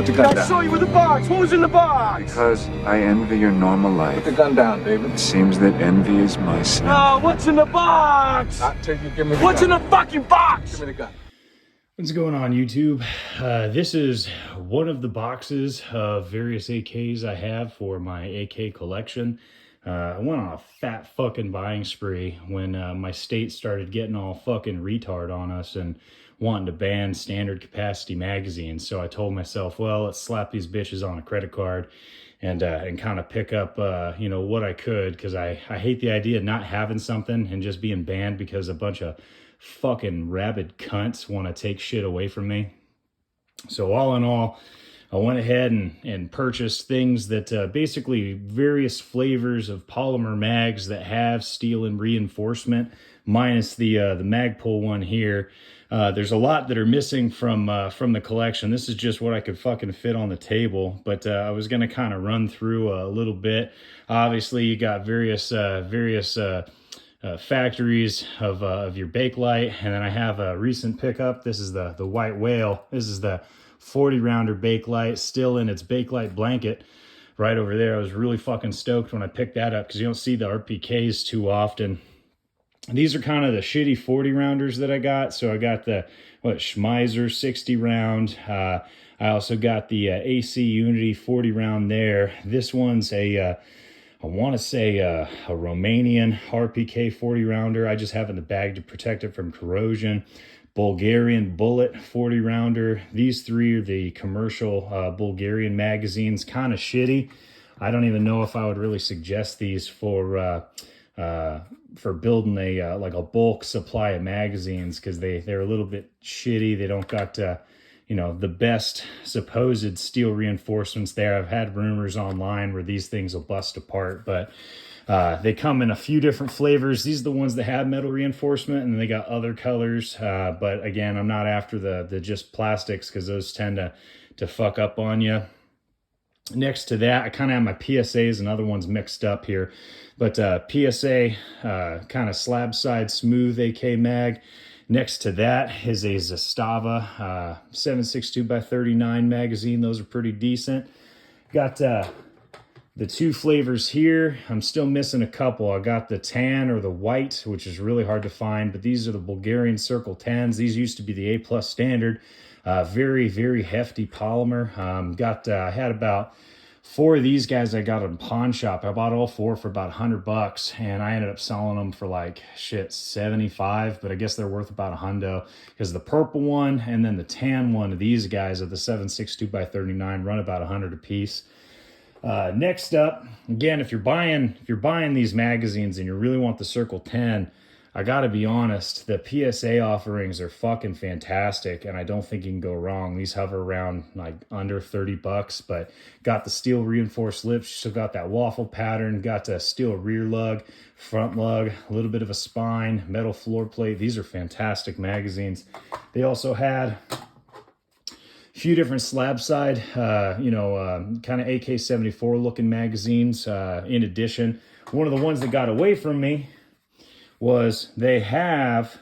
Put the gun I down. saw you with the box. What was in the box? Because I envy your normal life. Put the gun down, David. It seems that envy is my sin. Oh, what's in the box? Not till you give me the What's gun. in the fucking box? Give me the gun. What's going on, YouTube? This is one of the boxes of various AKs I have for my AK collection. I went on a fat fucking buying spree when my state started getting all fucking retard on us and wanting to ban standard capacity magazines. So I told myself, well, let's slap these bitches on a credit card and kind of pick up, you know, what I could, because I hate the idea of not having something and just being banned because a bunch of fucking rabid cunts want to take shit away from me. So all in all, I went ahead and purchased things that basically various flavors of polymer mags that have steel and reinforcement, minus the Magpul one here. There's a lot that are missing from the collection. This is just what I could fucking fit on the table, but I was going to kind of run through a little bit. Obviously, you got various factories of your Bakelite, and then I have a recent pickup. This is the White Whale. This is the 40 rounder Bakelite, still in its Bakelite blanket right over there. I was really fucking stoked when I picked that up because you don't see the RPKs too often. These are kind of the shitty 40 rounders that I got. So I got the Schmeiser 60 round. I also got the AC Unity 40 round there. This one's I want to say a Romanian RPK 40 rounder. I just have in the bag to protect it from corrosion. Bulgarian Bullet 40 rounder. These three are the commercial Bulgarian magazines. Kind of shitty. I don't even know if I would really suggest these for building a like a bulk supply of magazines, because they're a little bit shitty. They don't got you know, the best supposed steel reinforcements there. I've had rumors online where these things will bust apart, but they come in a few different flavors. These are the ones that have metal reinforcement, and then they got other colors. But again, I'm not after the just plastics, because those tend to fuck up on you. Next to that, I kind of have my PSAs and other ones mixed up here. But PSA, kind of slab side smooth AK mag. Next to that is a Zastava 7.62x39 magazine. Those are pretty decent. Got the two flavors here. I'm still missing a couple. I got the tan or the white, which is really hard to find, but these are the Bulgarian Circle 10s. These used to be the A+ standard. Very, very hefty polymer. I had about 4 of these guys I got in pawn shop. I bought all 4 for about $100, and I ended up selling them for like shit 75, but I guess they're worth about $100, because the purple one and then the tan one of these guys of the 7.62x39 run about $100 a piece. Next up, again, if you're buying these magazines and you really want the Circle 10, I gotta be honest, the PSA offerings are fucking fantastic, and I don't think you can go wrong. These hover around like under $30, but got the steel reinforced lips, still got that waffle pattern, got the steel rear lug, front lug, a little bit of a spine, metal floor plate. These are fantastic magazines. They also had few different slab side, kind of AK-74 looking magazines. In addition, one of the ones that got away from me was they have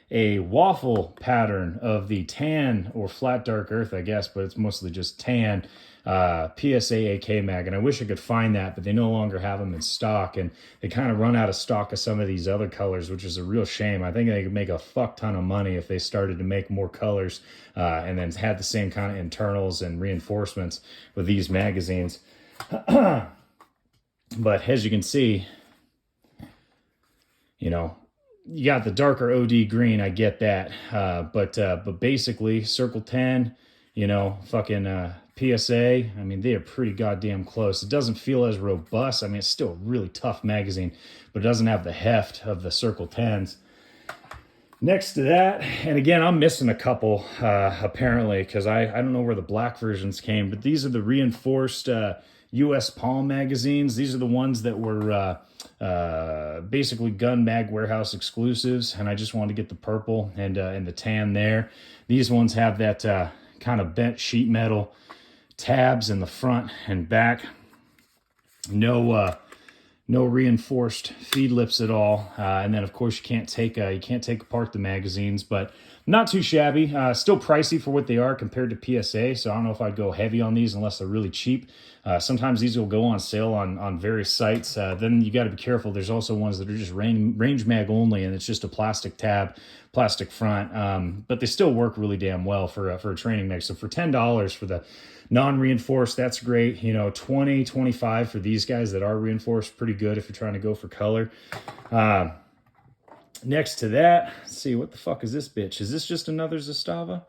a waffle pattern of the tan or flat dark earth, I guess, but it's mostly just tan PSA AK mag, and I wish I could find that, but they no longer have them in stock, and they kind of run out of stock of some of these other colors, which is a real shame. I think they could make a fuck ton of money if they started to make more colors and then had the same kind of internals and reinforcements with these magazines. But as you can see, you know, you got the darker OD green, I get that. But basically, Circle 10, you know, fucking PSA, I mean, they are pretty goddamn close. It doesn't feel as robust. I mean, it's still a really tough magazine, but it doesn't have the heft of the Circle 10s. Next to that, and again, I'm missing a couple, apparently, because I don't know where the black versions came, but these are the reinforced U.S. Palm magazines. These are the ones that were basically Gun Mag Warehouse exclusives, and I just wanted to get the purple and the tan there. These ones have that kind of bent sheet metal tabs in the front and back. No no reinforced feed lips at all. And then of course you can't take apart the magazines, but not too shabby. Still pricey for what they are compared to PSA. So I don't know if I'd go heavy on these unless they're really cheap. Sometimes these will go on sale on various sites. Then you got to be careful. There's also ones that are just range mag only, and it's just a plastic tab, plastic front. But they still work really damn well for a training mag. So for $10 for the non-reinforced, that's great. You know, 20, 25 for these guys that are reinforced, pretty good if you're trying to go for color. Next to that, let's see, what the fuck is this bitch? Is this just another Zastava?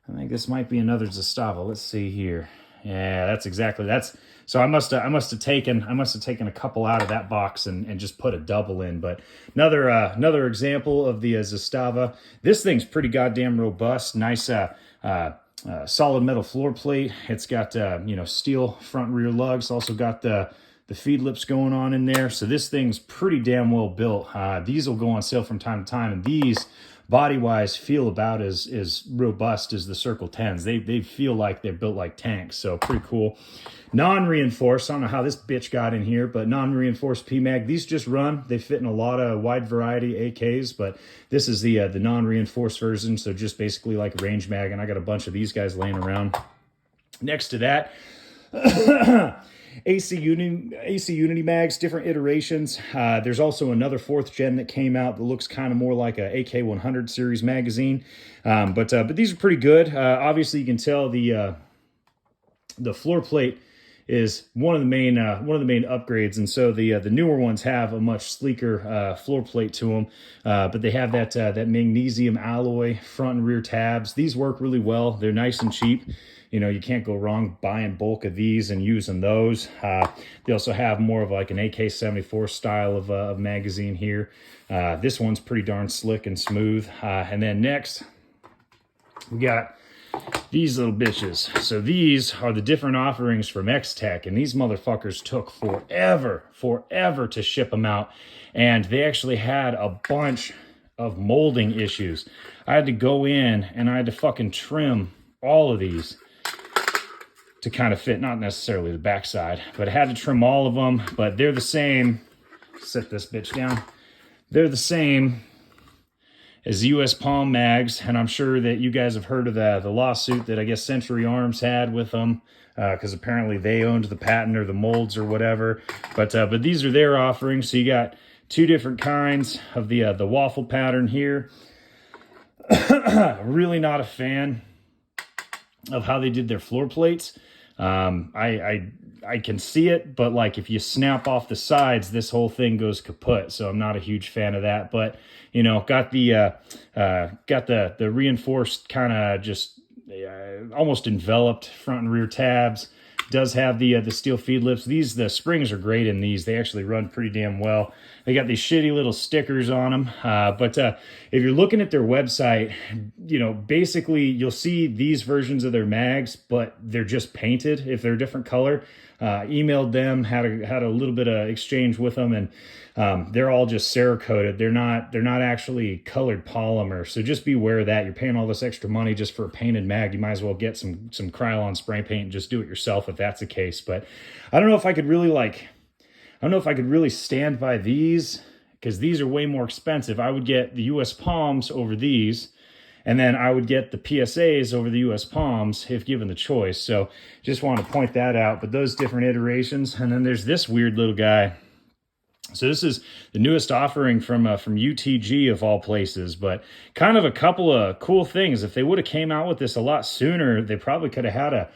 I think this might be another Zastava. Let's see here. Yeah, that's so I must have taken a couple out of that box and just put a double in. But another example of the Zastava. This thing's pretty goddamn robust. Nice solid metal floor plate. It's got steel front and rear lugs. Also got the feed lips going on in there. So this thing's pretty damn well built. These will go on sale from time to time, and these body-wise feel about as robust as the Circle 10s. They feel like they're built like tanks, so pretty cool. Non-reinforced, I don't know how this bitch got in here, but non-reinforced PMag. These just run. They fit in a lot of wide variety AKs, but this is the non-reinforced version, so just basically like a range mag, and I got a bunch of these guys laying around. Next to that, AC Unity mags, different iterations. There's also another 4th gen that came out that looks kind of more like a AK100 series magazine, but these are pretty good. Obviously, you can tell the floor plate is one of the main upgrades, and so the newer ones have a much sleeker floor plate to them, but they have that magnesium alloy front and rear tabs. These work really well. They're nice and cheap. You know, you can't go wrong buying bulk of these and using those. They also have more of like an AK-74 style of magazine here. This one's pretty darn slick and smooth. And then next, we got these little bitches. So these are the different offerings from X-Tech, and these motherfuckers took forever to ship them out. And they actually had a bunch of molding issues. I had to go in and I had to fucking trim all of these to kind of fit, not necessarily the backside, but I had to trim all of them. But they're the same. Set this bitch down. They're the same as US Palm mags, and I'm sure that you guys have heard of the lawsuit that I guess Century Arms had with them, because apparently they owned the patent or the molds or whatever. But these are their offerings. So you got two different kinds of the waffle pattern here. Really not a fan of how they did their floor plates. I can see it, but like if you snap off the sides, this whole thing goes kaput. So I'm not a huge fan of that. But you know, got the reinforced kind of just almost enveloped front and rear tabs. Does have the steel feed lips. The springs are great in these. They actually run pretty damn well. They got these shitty little stickers on them. But if you're looking at their website, you know, basically you'll see these versions of their mags, but they're just painted if they're a different color. Emailed them, had a little bit of exchange with them, and they're all just Cerakoted. They're not actually colored polymer. So just beware of that. You're paying all this extra money just for a painted mag. You might as well get some Krylon spray paint and just do it yourself if that's the case. But I don't know if I could really stand by these, because these are way more expensive. I would get the US Palms over these, and then I would get the PSAs over the US Palms if given the choice. So just want to point that out. But those different iterations. And then there's this weird little guy. So this is the newest offering from UTG of all places, but kind of a couple of cool things. If they would have came out with this a lot sooner, they probably could have had a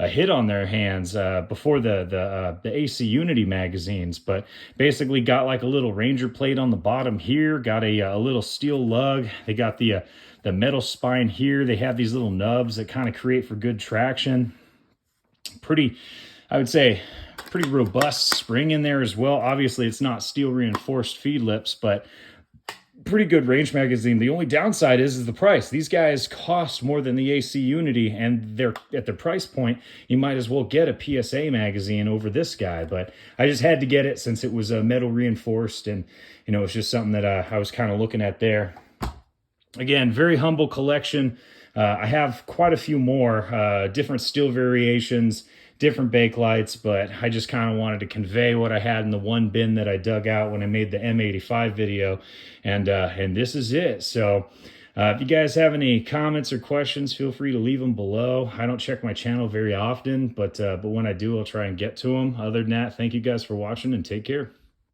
hit on their hands before the AC Unity magazines. But basically got like a little Ranger plate on the bottom here, got a little steel lug. They got the metal spine here. They have these little nubs that kind of create for good traction. Pretty, I would say, pretty robust spring in there as well. Obviously, it's not steel reinforced feed lips, but pretty good range magazine. The only downside is the price. These guys cost more than the AC Unity, and they're at their price point. You might as well get a PSA magazine over this guy, but I just had to get it since it was metal reinforced, and you know, it's just something that I was kind of looking at there. Again, very humble collection. I have quite a few more different steel variations, different Bakelites, but I just kind of wanted to convey what I had in the one bin that I dug out when I made the M85 video, and this is it. So if you guys have any comments or questions, feel free to leave them below. I don't check my channel very often, but when I do, I'll try and get to them. Other than that, thank you guys for watching, and take care.